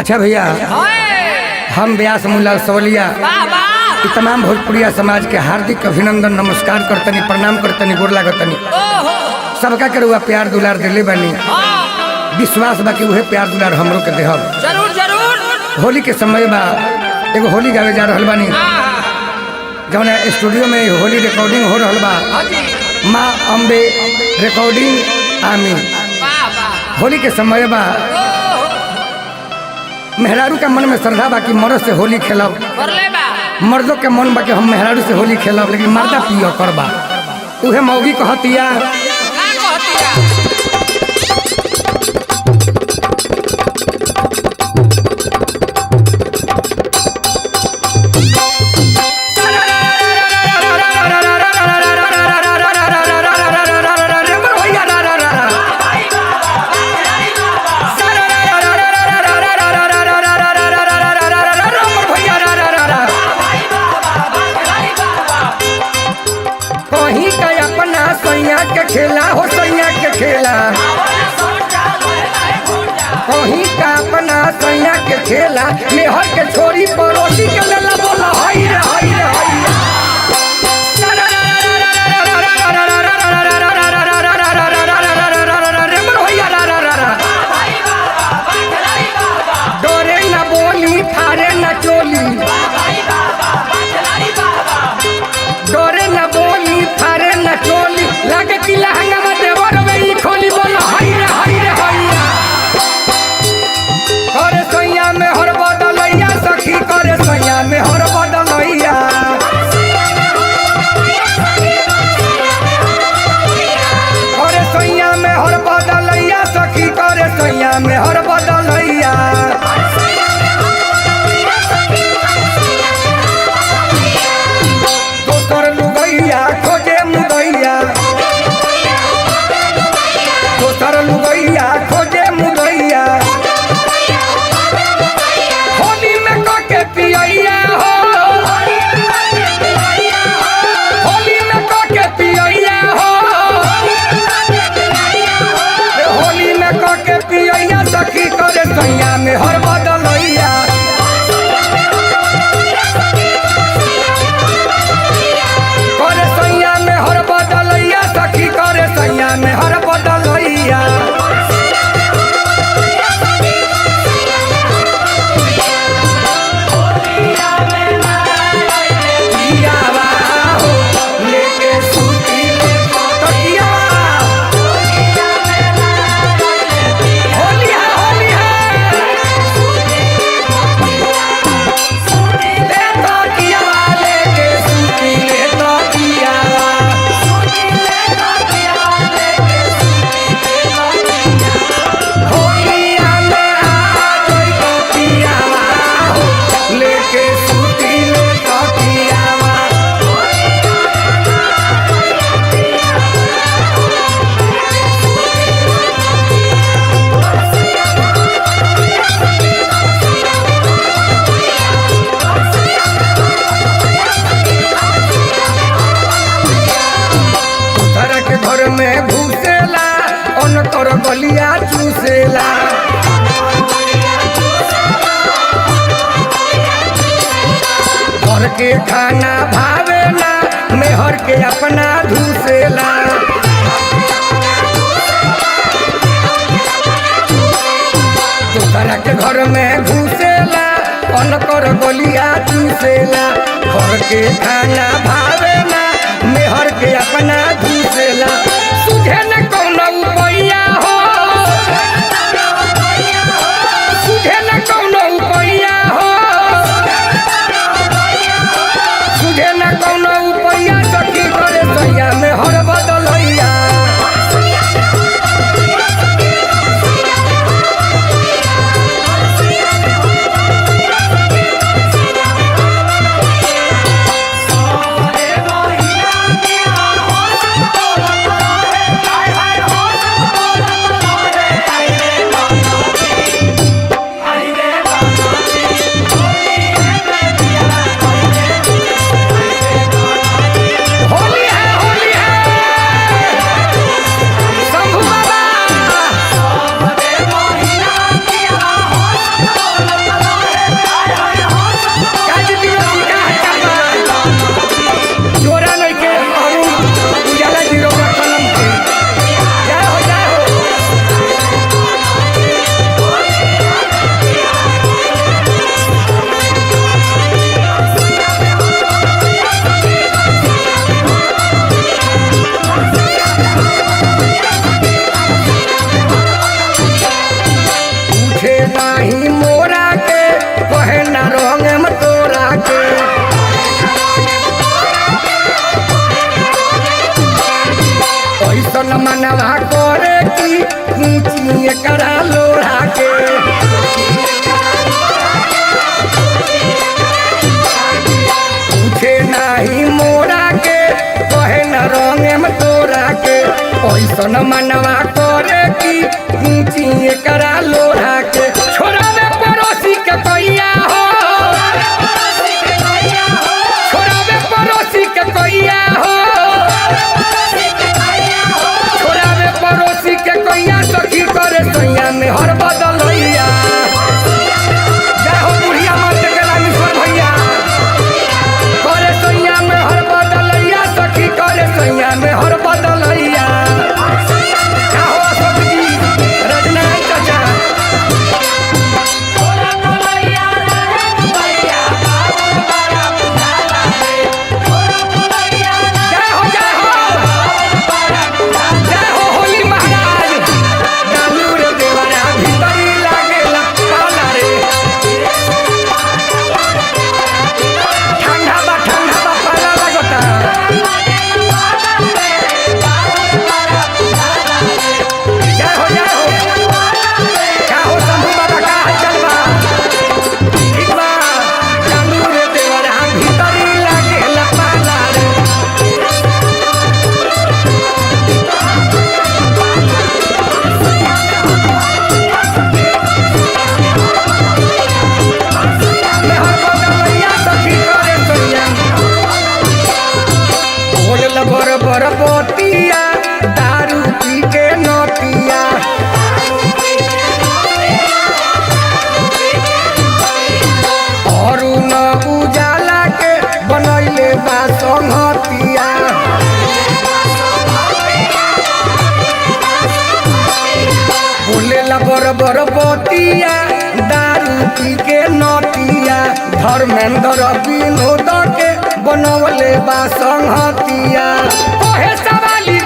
अच्छा भैया, हम व्यास मुल्ला सवलिया तमाम भोजपुरिया समाज के हार्दिक अभिनंदन नमस्कार करतनी, प्रणाम करतनी, गोर लागतनी। सबका के रुआ प्यार दुलार दिले बनी, विश्वास बा कि उहे प्यार दुलार हमरो के देहब। जरूर जरूर। होली के समय बा, एगो होली गावे जा रहल बानी, जौन स्टूडियो में होली रिकॉर्डिंग हो रहल बा। माँ अम्बे रिकॉर्डिंग आमीन। होली के समय बा, मेहरारू का मन में श्रद्धा बा कि मर्द से होली खेलब, मर्दों के मन बा कि हम मेहरारू से होली खेलब, लेकिन मर्दा पियो करबा। उहे मौगी कहतिया खेला हो सैया के खेला, कहीं का अपना सैया के खेला, मेहर के छोरी पड़ोसी के लेला बोला हाय रे हाय रे हाय। डोरे न बोली थारे न चोली, डोरे न बोली थारे न चोली, लगे कि लहंगा में देवर में ई खोली बोला हाय रे हाय रे हाय। करे सैया में हर बदलैया सखी, करे सैया में हर बदलैया, करे सैया में हर बदलैया सखी, करे सैया में हर बदलैया। दोसर लुगैया खोजे मुदैया, दोसर लुगैया खोजे मुदैया, होली में कके पियैया हो, होली में कके पियैया हो, होली में कके पियैया सखी, करे सैया में हर बदलैया, करे सैया में हर बदलैया सखी, करे सैया में हर बदलैया। घर में घुसेला उनकर गलिया चूसेला, घर के खाना भावे ना, मेहर के अपना धुसेला, दूसरा के घर में घुसेला उनकर गलिया चूसेला, घर के खाना भावे ना, मेहर के अपना धुसेला। सुझे न कौनो उपाया हो, सुझे न कौनो उपाया हो, सुझे न कौनो उपाया सखी, करे सैया में हर बदलैया, Oh मनवा करे की ऊंची करा लोढ़ा के पूछे नाही मोरा के कहे न रंगे में तोरा के ऐसन मनवा करे की ऊंची करा लोढ़ा के छोरा में पड़ोसी के कोइया हो छोरा में पड़ोसी के कोइया हो छोरा में पड़ोसी के कोइया सखी करे सैया में हर बदलैया जय हो बुढ़िया मत गेला ईश्वर भैया करे सैया में हर बदलैया सखी करे सैया में हर बदलैया क्या हो अशोक जी रजनाथ चाचा जय हो जय हो होली महाराज डालू रे देवरा भीतरी लागेला पाला रे ठंडा बा पाला लगता जय हो क्या हो शंभू बाबा का हाल बा ठीक बा डालू रे देवरा भीतरी लागेला पाला रे मेहर बदलैया सखी करे सैया बोल बर बर बतिया दारू पी के नतिया औरू न उजाला के बनैले बा संहतिया बोलेला बर बर बतिया दारू पी के नतिया धर्मेंद्र विनोद के बनवले बा संहतिया ओहे सवाली